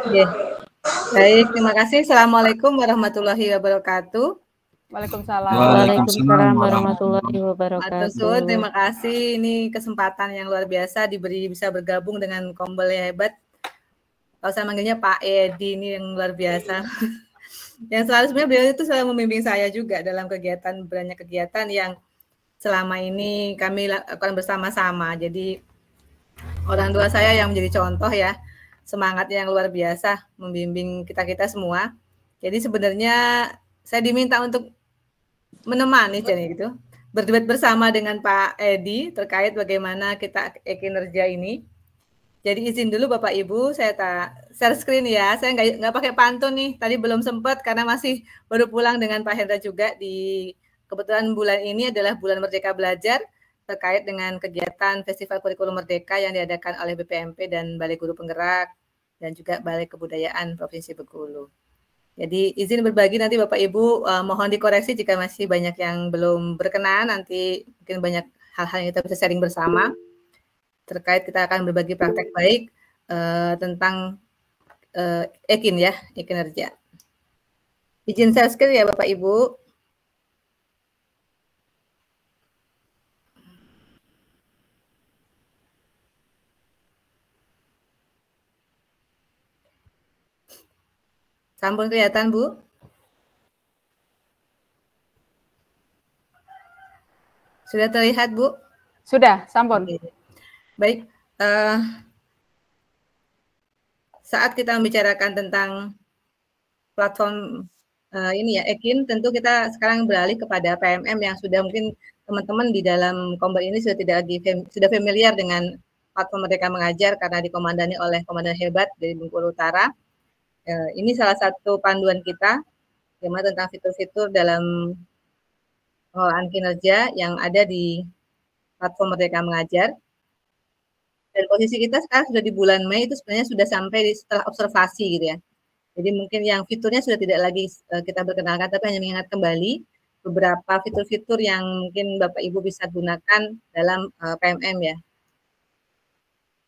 Oke. Baik, terima kasih. Assalamualaikum warahmatullahi wabarakatuh. Waalaikumsalam warahmatullahi wabarakatuh. Terima kasih. Ini kesempatan yang luar biasa bisa bergabung dengan Kombel yang hebat. Kalau saya manggilnya Pak Edi, ini yang luar biasa. Yang sebenarnya beliau itu selalu membimbing saya juga dalam banyak kegiatan yang selama ini kami lakukan bersama-sama. Jadi orang tua saya yang menjadi contoh ya, semangat yang luar biasa membimbing kita semua. Jadi sebenarnya saya diminta untuk menemani gitu, berdebat bersama dengan Pak Edi terkait bagaimana kita kinerja ini. Jadi izin dulu Bapak Ibu, saya share screen ya. Saya nggak pakai pantun nih. Tadi belum sempat karena masih baru pulang dengan Pak Hendra juga. Kebetulan bulan ini adalah bulan Merdeka Belajar terkait dengan kegiatan Festival Kurikulum Merdeka yang diadakan oleh BPMP dan Balai Guru Penggerak dan juga Balai Kebudayaan Provinsi Bengkulu. Jadi izin berbagi nanti Bapak Ibu, mohon dikoreksi jika masih banyak yang belum berkenan. Nanti mungkin banyak hal-hal yang kita bisa sharing bersama. Terkait kita akan berbagi praktek baik tentang EKIN ya, e-kinerja. Izin share screen ya Bapak Ibu. Sampun kelihatan Bu? Sudah terlihat Bu? Sudah, sampun. Oke. Baik, saat kita membicarakan tentang platform ini ya, EKIN, tentu kita sekarang beralih kepada PMM yang sudah mungkin teman-teman di dalam Kombel ini sudah familiar dengan platform Merdeka Mengajar karena dikomandani oleh komandan hebat dari Bengkulu Utara. Ini salah satu panduan kita, bagaimana tentang fitur-fitur dalam pengelolaan kinerja yang ada di platform Merdeka Mengajar. Dan posisi kita sekarang sudah di bulan Mei itu sebenarnya sudah sampai setelah observasi gitu ya. Jadi mungkin yang fiturnya sudah tidak lagi kita perkenalkan, tapi hanya mengingat kembali beberapa fitur-fitur yang mungkin Bapak Ibu bisa gunakan dalam PMM ya.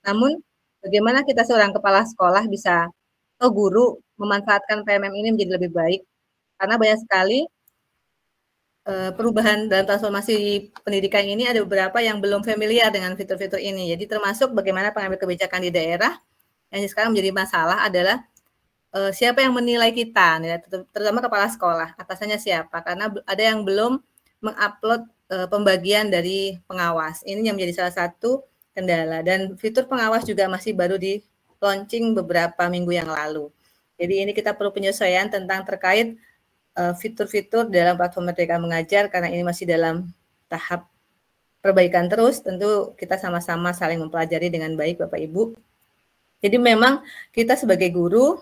Namun bagaimana kita seorang kepala sekolah bisa atau guru memanfaatkan PMM ini menjadi lebih baik, karena banyak sekali perubahan dan transformasi pendidikan ini ada beberapa yang belum familiar dengan fitur-fitur ini. Jadi termasuk bagaimana pengambil kebijakan di daerah yang sekarang menjadi masalah adalah siapa yang menilai kita, terutama kepala sekolah, atasannya siapa, karena ada yang belum mengupload pembagian dari pengawas. Ini yang menjadi salah satu kendala, dan fitur pengawas juga masih baru di launching beberapa minggu yang lalu. Jadi ini kita perlu penyesuaian tentang terkait fitur-fitur dalam platform Merdeka Mengajar, karena ini masih dalam tahap perbaikan terus. Tentu kita sama-sama saling mempelajari dengan baik Bapak Ibu. Jadi memang kita sebagai guru,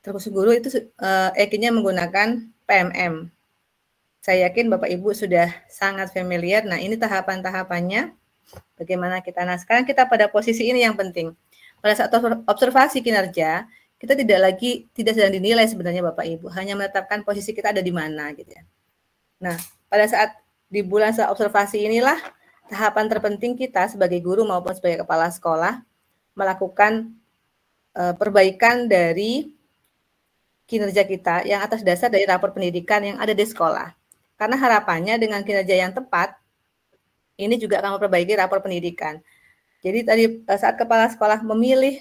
terkhusus guru itu EKIN-nya menggunakan PMM. Saya yakin Bapak Ibu sudah sangat familiar. Nah, ini tahapan-tahapannya. Bagaimana kita, nah sekarang kita pada posisi ini yang penting. Pada saat observasi kinerja, kita tidak sedang dinilai sebenarnya Bapak Ibu, hanya menetapkan posisi kita ada di mana gitu ya. Nah, pada saat di bulan observasi inilah tahapan terpenting kita sebagai guru maupun sebagai kepala sekolah melakukan perbaikan dari kinerja kita yang atas dasar dari rapor pendidikan yang ada di sekolah. Karena harapannya dengan kinerja yang tepat, ini juga akan memperbaiki rapor pendidikan. Jadi tadi saat kepala sekolah memilih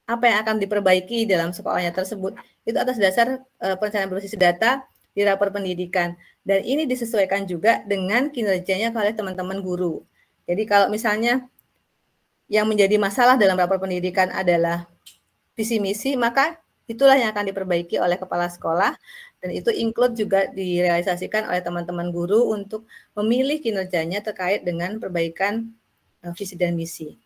apa yang akan diperbaiki dalam sekolahnya tersebut, itu atas dasar perencanaan berbasis data di rapor pendidikan. Dan ini disesuaikan juga dengan kinerjanya oleh teman-teman guru. Jadi kalau misalnya yang menjadi masalah dalam rapor pendidikan adalah visi misi, maka itulah yang akan diperbaiki oleh kepala sekolah, dan itu include juga direalisasikan oleh teman-teman guru untuk memilih kinerjanya terkait dengan perbaikan visi dan misi.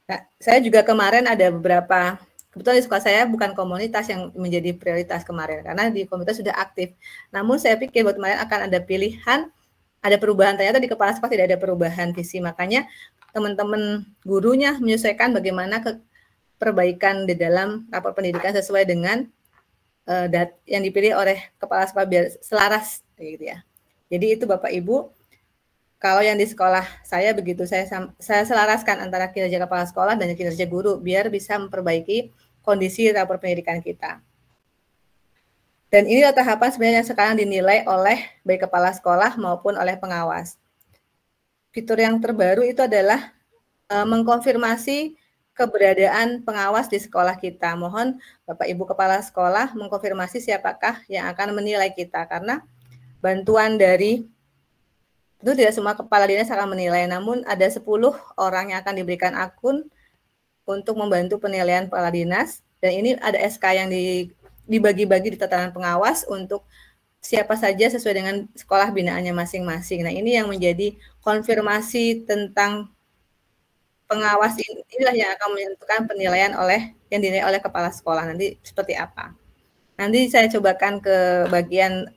Nah, saya juga kemarin ada beberapa, kebetulan di sekolah saya bukan komunitas yang menjadi prioritas kemarin, karena di komunitas sudah aktif. Namun saya pikir buat kemarin akan ada pilihan, ada perubahan, ternyata di kepala sekolah tidak ada perubahan visi, makanya teman-teman gurunya menyesuaikan bagaimana perbaikan di dalam rapor pendidikan sesuai dengan yang dipilih oleh kepala sekolah biar selaras gitu ya. Jadi itu Bapak Ibu, kalau yang di sekolah saya begitu, saya selaraskan antara kinerja kepala sekolah dan kinerja guru biar bisa memperbaiki kondisi rapor pendidikan kita. Dan inilah tahapan sebenarnya yang sekarang dinilai oleh baik kepala sekolah maupun oleh pengawas. Fitur yang terbaru itu adalah mengkonfirmasi keberadaan pengawas di sekolah kita. Mohon Bapak Ibu Kepala Sekolah mengkonfirmasi siapakah yang akan menilai kita, karena bantuan dari itu tidak semua kepala dinas akan menilai, namun ada 10 orang yang akan diberikan akun untuk membantu penilaian kepala dinas, dan ini ada SK yang dibagi-bagi di tatanan pengawas untuk siapa saja sesuai dengan sekolah binaannya masing-masing. Nah, ini yang menjadi konfirmasi tentang pengawas, inilah yang akan menentukan penilaian yang dinilai oleh kepala sekolah nanti seperti apa. Nanti saya cobakan ke bagian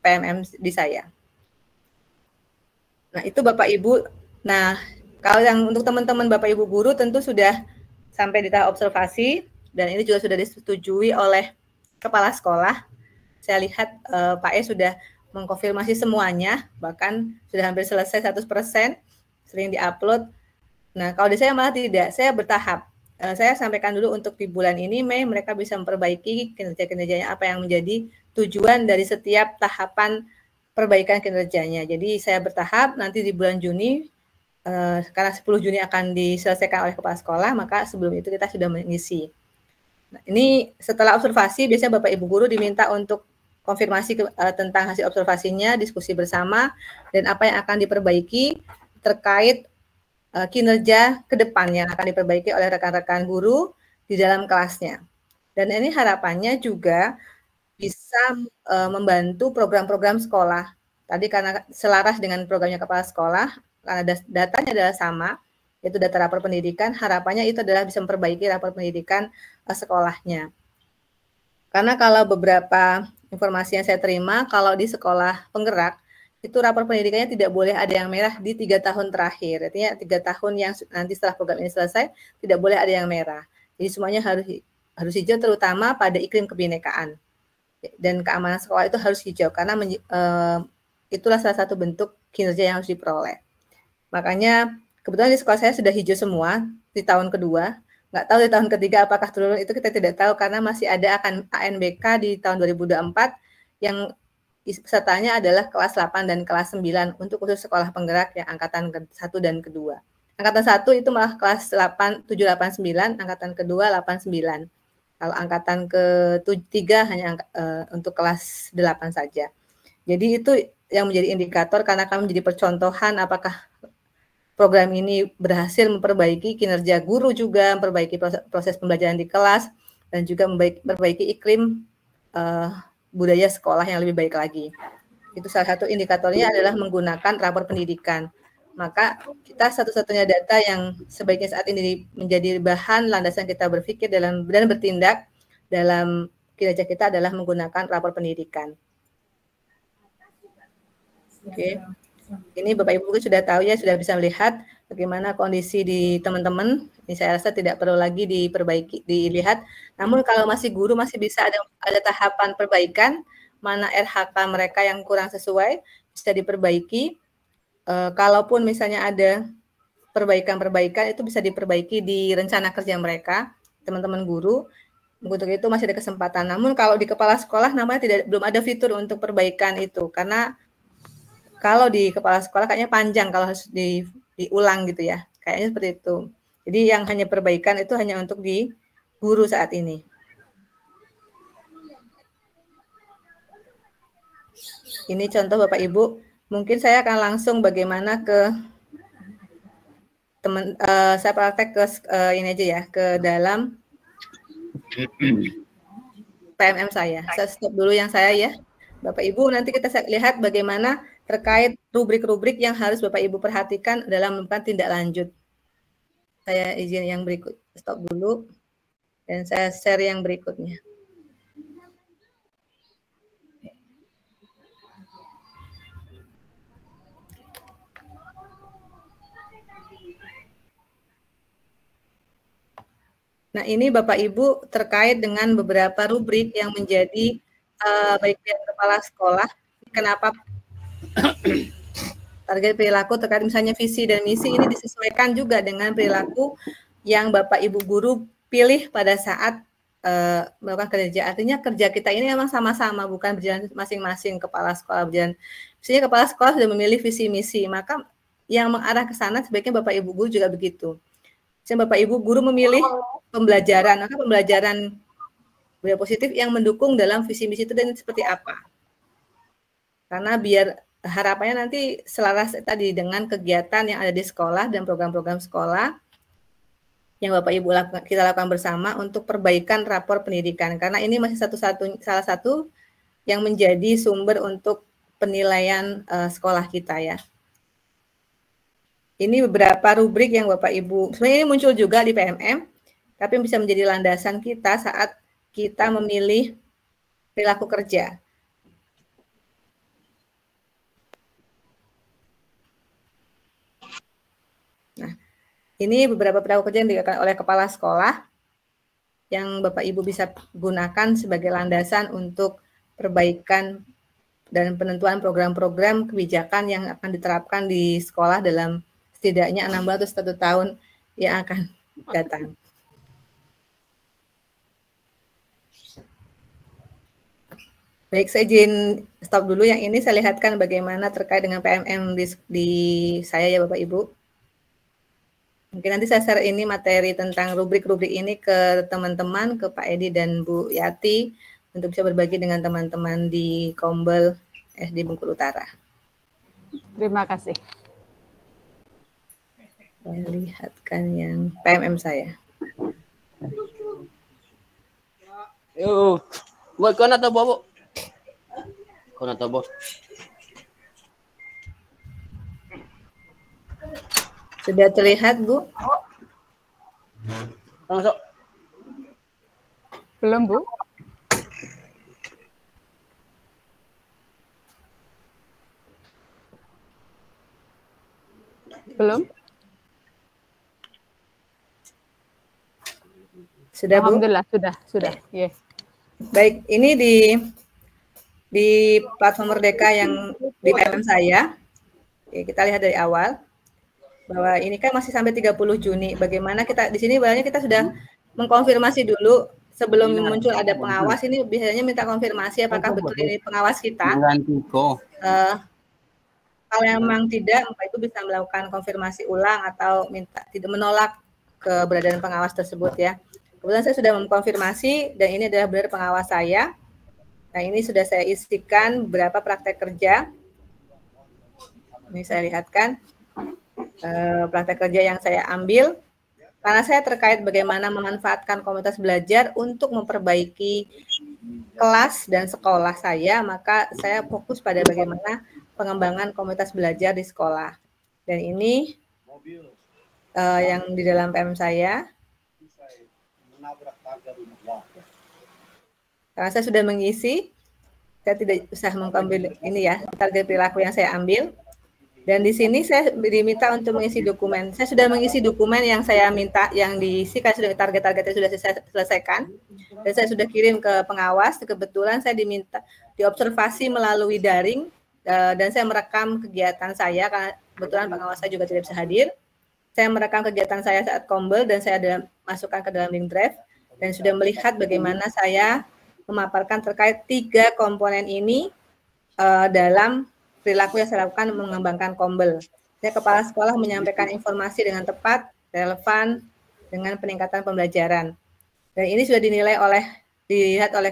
PMM di saya. Nah, itu Bapak Ibu. Nah, kalau yang untuk teman-teman Bapak Ibu guru tentu sudah sampai di tahap observasi, dan ini juga sudah disetujui oleh kepala sekolah. Saya lihat Pak E sudah mengkonfirmasi semuanya, bahkan sudah hampir selesai 100%, sering diupload. Nah, kalau di saya malah tidak, saya bertahap. Saya sampaikan dulu untuk di bulan ini, Mei, mereka bisa memperbaiki kinerja-kinerjanya, apa yang menjadi tujuan dari setiap tahapan perbaikan kinerjanya. Jadi saya bertahap, nanti di bulan Juni, karena 10 Juni akan diselesaikan oleh kepala sekolah, maka sebelum itu kita sudah mengisi. Nah, ini setelah observasi, biasanya Bapak Ibu Guru diminta untuk konfirmasi tentang hasil observasinya, diskusi bersama, dan apa yang akan diperbaiki terkait kinerja ke depan yang akan diperbaiki oleh rekan-rekan guru di dalam kelasnya. Dan ini harapannya juga bisa membantu program-program sekolah. Tadi karena selaras dengan programnya kepala sekolah, karena datanya adalah sama, yaitu data rapor pendidikan, harapannya itu adalah bisa memperbaiki rapor pendidikan sekolahnya. Karena kalau beberapa informasi yang saya terima, kalau di sekolah penggerak, itu rapor pendidikannya tidak boleh ada yang merah di 3 tahun terakhir. Artinya 3 tahun yang nanti setelah program ini selesai, tidak boleh ada yang merah. Jadi semuanya harus hijau, terutama pada iklim kebinekaan. Dan keamanan sekolah itu harus hijau, karena itulah salah satu bentuk kinerja yang harus diperoleh. Makanya kebetulan di sekolah saya sudah hijau semua di tahun kedua. Nggak tahu di tahun ketiga apakah turun, itu kita tidak tahu, karena masih ada akan ANBK di tahun 2024 yang pesertanya adalah kelas 8 dan kelas 9 untuk khusus sekolah penggerak yang angkatan 1 dan kedua. Angkatan 1 itu malah kelas 7, 8, 9, angkatan kedua 8, 9. Kalau angkatan ke-3 hanya untuk kelas 8 saja. Jadi itu yang menjadi indikator, karena kami menjadi percontohan apakah program ini berhasil memperbaiki kinerja guru juga, memperbaiki proses pembelajaran di kelas, dan juga memperbaiki iklim budaya sekolah yang lebih baik lagi. Itu salah satu indikatornya adalah menggunakan rapor pendidikan. Maka kita satu-satunya data yang sebaiknya saat ini menjadi bahan landasan kita berpikir dan bertindak dalam kinerja kita adalah menggunakan rapor pendidikan. Oke. Ini Bapak Ibu sudah tahu ya, sudah bisa melihat bagaimana kondisi di teman-teman. Ini saya rasa tidak perlu lagi dilihat. Namun kalau masih guru masih bisa ada tahapan perbaikan, mana RHK mereka yang kurang sesuai bisa diperbaiki. Kalaupun misalnya ada perbaikan-perbaikan, itu bisa diperbaiki di rencana kerja mereka, teman-teman guru. Untuk itu masih ada kesempatan. Namun kalau di kepala sekolah namanya belum ada fitur untuk perbaikan itu, karena kalau di kepala sekolah kayaknya panjang kalau harus diulang gitu ya. Kayaknya seperti itu. Jadi yang hanya perbaikan itu hanya untuk di guru saat ini. Ini contoh Bapak Ibu. Mungkin saya akan langsung bagaimana ke saya praktek ke ini aja ya, ke dalam PMM saya. Saya stop dulu yang saya ya. Bapak Ibu, nanti kita lihat bagaimana terkait rubrik-rubrik yang harus Bapak Ibu perhatikan dalam melakukan tindak lanjut. Saya izin yang berikut, stop dulu, dan saya share yang berikutnya. Nah, ini Bapak Ibu terkait dengan beberapa rubrik yang menjadi baik dari kepala sekolah. Kenapa target perilaku terkait misalnya visi dan misi ini disesuaikan juga dengan perilaku yang Bapak Ibu guru pilih pada saat melakukan kerja. Artinya kerja kita ini memang sama-sama, bukan berjalan masing-masing kepala sekolah berjalan. Misalnya kepala sekolah sudah memilih visi misi, maka yang mengarah ke sana sebaiknya Bapak Ibu guru juga begitu. Misalnya Bapak Ibu guru memilih pembelajaran, maka pembelajaran budaya positif yang mendukung dalam visi misi itu dan seperti apa. Karena biar harapannya nanti selaras tadi dengan kegiatan yang ada di sekolah dan program-program sekolah yang Bapak Ibu kita lakukan bersama untuk perbaikan rapor pendidikan. Karena ini masih salah satu yang menjadi sumber untuk penilaian sekolah kita ya. Ini beberapa rubrik yang Bapak Ibu, sebenarnya ini muncul juga di PMM, tapi bisa menjadi landasan kita saat kita memilih perilaku kerja. Nah, ini beberapa perilaku kerja yang dilakukan oleh kepala sekolah yang Bapak Ibu bisa gunakan sebagai landasan untuk perbaikan dan penentuan program-program kebijakan yang akan diterapkan di sekolah dalam setidaknya 6 bulan atau 1 tahun yang akan datang. Baik, saya izin stop dulu. Yang ini saya lihatkan bagaimana terkait dengan PMM di saya ya Bapak Ibu. Mungkin nanti saya share ini materi tentang rubrik-rubrik ini ke teman-teman, ke Pak Edi dan Bu Yati, untuk bisa berbagi dengan teman-teman di Kombel SD Bengkulu Utara. Terima kasih. Saya lihatkan yang PMM saya. Yo, buat kau nak tahu Bu? Kau nak tahu Bu? Sudah terlihat, Bu? Masuk. Belum, Bu? Belum? Sudah, Bu? Alhamdulillah, sudah. Yeah. Baik, ini di platform Merdeka yang di PMM saya. Oke, kita lihat dari awal bahwa ini kan masih sampai 30 Juni. Bagaimana kita di sini banyak kita sudah mengkonfirmasi dulu sebelum muncul ada pengawas. Ini biasanya minta konfirmasi apakah betul ini pengawas kita. Kalau memang tidak, Bapak Ibu bisa melakukan konfirmasi ulang atau minta tidak menolak keberadaan pengawas tersebut ya. Kebetulan saya sudah mengkonfirmasi dan ini adalah benar pengawas saya. Nah, ini sudah saya isikan beberapa praktek kerja. Ini saya lihatkan praktek kerja yang saya ambil karena saya terkait bagaimana memanfaatkan komunitas belajar untuk memperbaiki kelas dan sekolah saya, maka saya fokus pada bagaimana pengembangan komunitas belajar di sekolah. Dan ini yang di dalam PM saya. Karena saya sudah mengisi, saya tidak usah mengambil ini ya, target perilaku yang saya ambil. Dan di sini saya diminta untuk mengisi dokumen. Saya sudah mengisi dokumen yang saya minta, yang diisi, karena sudah target-targetnya sudah saya selesaikan. Dan saya sudah kirim ke pengawas. Kebetulan saya diminta diobservasi melalui daring, dan saya merekam kegiatan saya, karena kebetulan pengawas saya juga tidak bisa hadir. Saya merekam kegiatan saya saat Kombel, dan saya masukkan ke dalam link drive, dan sudah melihat bagaimana saya memaparkan terkait 3 komponen ini dalam perilaku yang saya lakukan mengembangkan Kombel. Saya kepala sekolah menyampaikan informasi dengan tepat, relevan, dengan peningkatan pembelajaran. Dan ini sudah dilihat oleh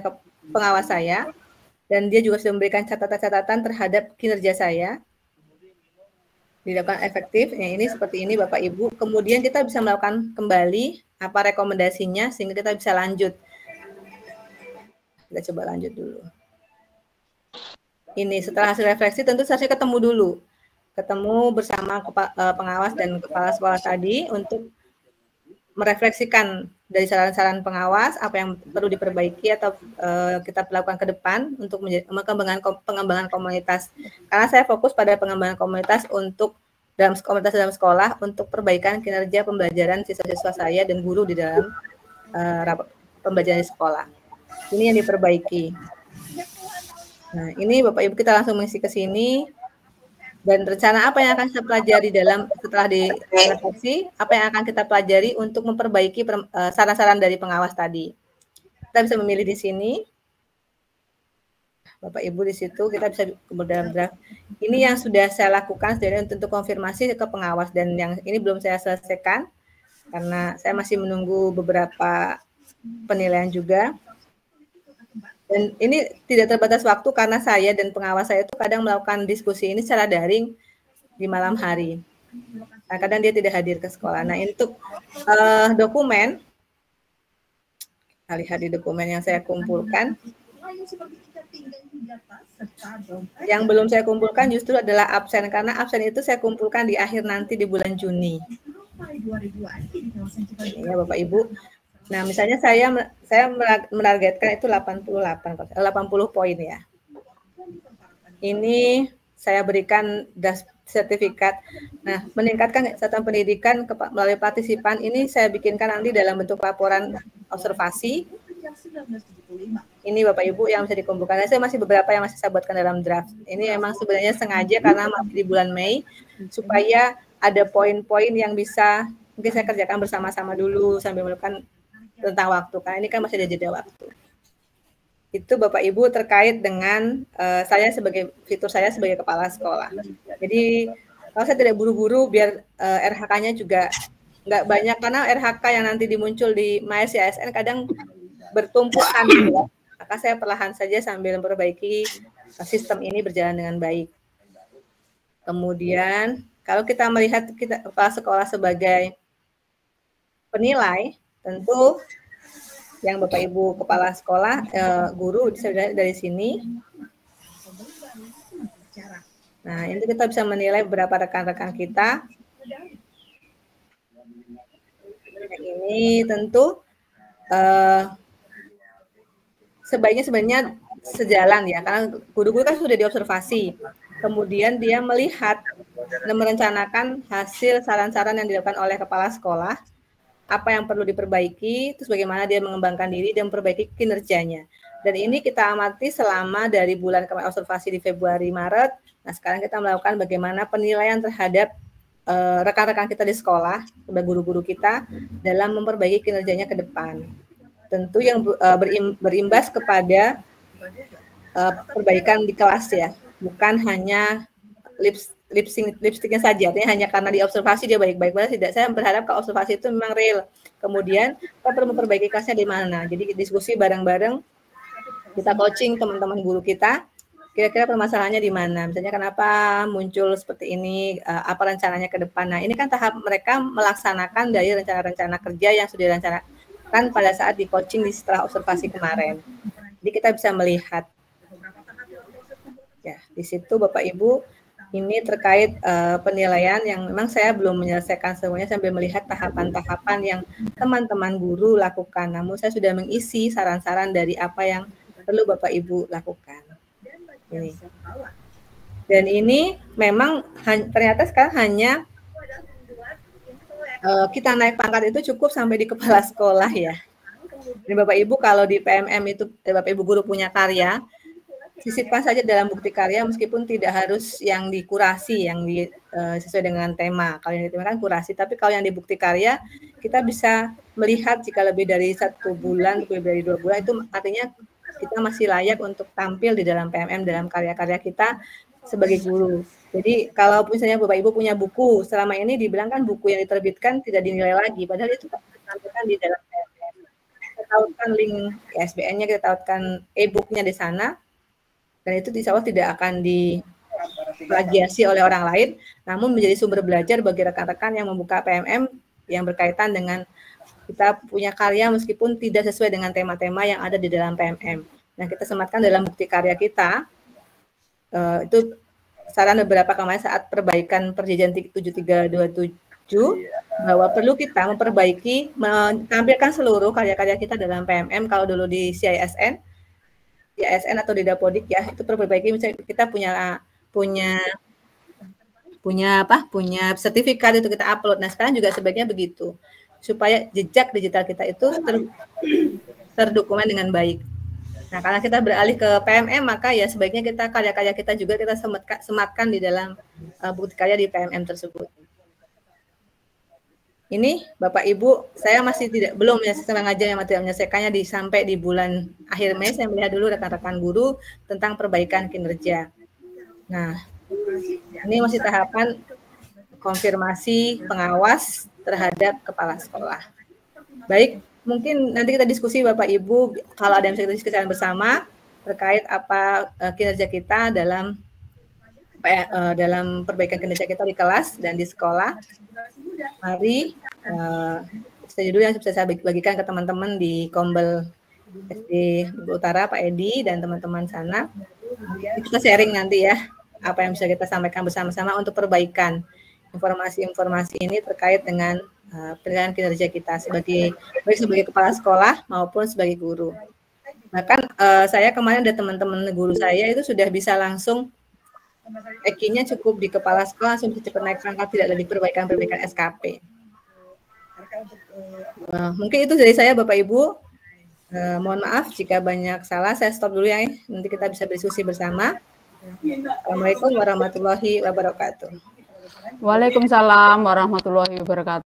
pengawas saya, dan dia juga sudah memberikan catatan-catatan terhadap kinerja saya. Dilakukan efektif, ya ini seperti ini Bapak Ibu. Kemudian kita bisa melakukan kembali apa rekomendasinya sehingga kita bisa lanjut. Kita coba lanjut dulu. Ini setelah hasil refleksi tentu seharusnya ketemu dulu. Ketemu bersama pengawas dan kepala sekolah tadi untuk merefleksikan dari saran-saran pengawas apa yang perlu diperbaiki atau kita lakukan ke depan untuk pengembangan komunitas. Karena saya fokus pada pengembangan komunitas untuk komunitas dalam sekolah untuk perbaikan kinerja pembelajaran siswa-siswa saya dan guru di dalam pembelajaran di sekolah. Ini yang diperbaiki. Nah, ini Bapak Ibu kita langsung mengisi ke sini. Dan rencana apa yang akan kita pelajari setelah direfleksi, apa yang akan kita pelajari untuk memperbaiki saran-saran dari pengawas tadi. kita bisa memilih di sini. Bapak Ibu di situ kita bisa ke dalam draft. Ini yang sudah saya lakukan sebenarnya untuk konfirmasi ke pengawas, dan yang ini belum saya selesaikan karena saya masih menunggu beberapa penilaian juga. Dan ini tidak terbatas waktu karena saya dan pengawas saya itu kadang melakukan diskusi ini secara daring di malam hari. Nah, kadang dia tidak hadir ke sekolah. Nah, untuk dokumen, kita lihat di dokumen yang saya kumpulkan. Yang belum saya kumpulkan justru adalah absen, karena absen itu saya kumpulkan di akhir nanti di bulan Juni. Ya, Bapak Ibu. Nah, misalnya saya menargetkan itu 80 poin ya. Ini saya berikan sertifikat. Nah, meningkatkan kesehatan pendidikan melalui partisipan ini saya bikinkan nanti dalam bentuk laporan observasi. Ini Bapak Ibu yang bisa dikumpulkan. Saya masih beberapa yang masih saya buatkan dalam draft. Ini memang sebenarnya sengaja karena masih di bulan Mei supaya ada poin-poin yang bisa mungkin saya kerjakan bersama-sama dulu sambil melakukan tentang waktu. Karena ini kan masih ada jeda waktu. Itu Bapak Ibu terkait dengan saya sebagai fitur saya sebagai kepala sekolah. Jadi kalau saya tidak buru-buru biar RHK-nya juga nggak banyak, karena RHK yang nanti dimuncul di MyCISN kadang bertumpukan. Ya. Maka saya perlahan saja sambil memperbaiki sistem ini berjalan dengan baik. Kemudian kalau kita melihat kita kepala sekolah sebagai penilai, tentu yang Bapak Ibu kepala sekolah, guru bisa dari sini. Nah, ini kita bisa menilai beberapa rekan-rekan kita. Ini tentu sebaiknya sejalan ya, karena guru-guru kan sudah diobservasi. Kemudian dia melihat dan merencanakan hasil saran-saran yang dilakukan oleh kepala sekolah, apa yang perlu diperbaiki, terus bagaimana dia mengembangkan diri dan memperbaiki kinerjanya. Dan ini kita amati selama dari bulan kemarin observasi di Februari, Maret. Nah, sekarang kita melakukan bagaimana penilaian terhadap rekan-rekan kita di sekolah, sebagai guru-guru kita, dalam memperbaiki kinerjanya ke depan. Tentu yang berimbas kepada perbaikan di kelas ya, bukan hanya lipsticknya saja, artinya hanya karena diobservasi dia baik-baik, tidak. Saya berharap kalau observasi itu memang real. Kemudian kita perlu memperbaiki kelasnya di mana. Jadi diskusi bareng-bareng, kita coaching teman-teman guru kita, kira-kira permasalahannya di mana. Misalnya kenapa muncul seperti ini, apa rencananya ke depan. Nah, ini kan tahap mereka melaksanakan dari rencana-rencana kerja yang sudah direncanakan pada saat di coaching setelah observasi kemarin. Jadi kita bisa melihat. Ya, di situ Bapak Ibu, ini terkait penilaian yang memang saya belum menyelesaikan semuanya sambil melihat tahapan-tahapan yang teman-teman guru lakukan. Namun saya sudah mengisi saran-saran dari apa yang perlu Bapak Ibu lakukan. Ini. Dan ini memang ternyata sekarang hanya kita naik pangkat itu cukup sampai di kepala sekolah ya. Jadi Bapak Ibu kalau di PMM itu Bapak Ibu guru punya karya, sisipkan saja dalam bukti karya meskipun tidak harus yang dikurasi, yang sesuai dengan tema. Kalau yang di tema kan kurasi, tapi kalau yang di bukti karya kita bisa melihat jika lebih dari 1 bulan, lebih dari 2 bulan itu artinya kita masih layak untuk tampil di dalam PMM dalam karya-karya kita sebagai guru. Jadi kalau misalnya Bapak Ibu punya buku, selama ini dibilang kan buku yang diterbitkan tidak dinilai lagi, padahal itu ditampilkan di dalam PMM. Kita tautkan link ISBN-nya, kita tautkan e-book-nya di sana, dan itu insya Allah tidak akan diplagiasi oleh orang lain, namun menjadi sumber belajar bagi rekan-rekan yang membuka PMM yang berkaitan dengan kita punya karya meskipun tidak sesuai dengan tema-tema yang ada di dalam PMM. Nah, kita sematkan dalam bukti karya kita, itu saran beberapa kemarin saat perbaikan perjanjian 7327 bahwa perlu kita memperbaiki, menampilkan seluruh karya-karya kita dalam PMM. Kalau dulu di CISN atau di Dapodik ya, itu perbaiki. Misalnya kita punya sertifikat itu kita upload. Nah, sekarang juga sebaiknya begitu supaya jejak digital kita itu terdokumen dengan baik. Nah, karena kita beralih ke PMM, maka ya sebaiknya kita karya-karya kita juga kita sematkan di dalam bukti karya di PMM tersebut. ini Bapak Ibu, saya masih belum menyelesaikannya sampai di bulan akhir Mei. Saya melihat dulu rekan-rekan guru tentang perbaikan kinerja. Nah, ini masih tahapan konfirmasi pengawas terhadap kepala sekolah. Baik, mungkin nanti kita diskusi Bapak Ibu kalau ada yang bisa kita diskusikan bersama terkait apa kinerja kita dalam perbaikan kinerja kita di kelas dan di sekolah. Mari saya dulu yang bisa saya bagikan ke teman-teman di Kombel SD Utara, Pak Edi dan teman-teman sana. Kita sharing nanti ya apa yang bisa kita sampaikan bersama-sama untuk perbaikan informasi-informasi ini terkait dengan penilaian kinerja kita baik sebagai kepala sekolah maupun sebagai guru. Bahkan saya kemarin ada teman-teman guru saya itu sudah bisa langsung EQ-nya cukup di kepala sekolah, langsung bisa naik pangkat, tidak ada perbaikan SKP. Mungkin itu dari saya Bapak Ibu. Mohon maaf jika banyak salah, saya stop dulu ya. Nanti kita bisa berdiskusi bersama. Assalamualaikum warahmatullahi wabarakatuh. Waalaikumsalam warahmatullahi wabarakatuh.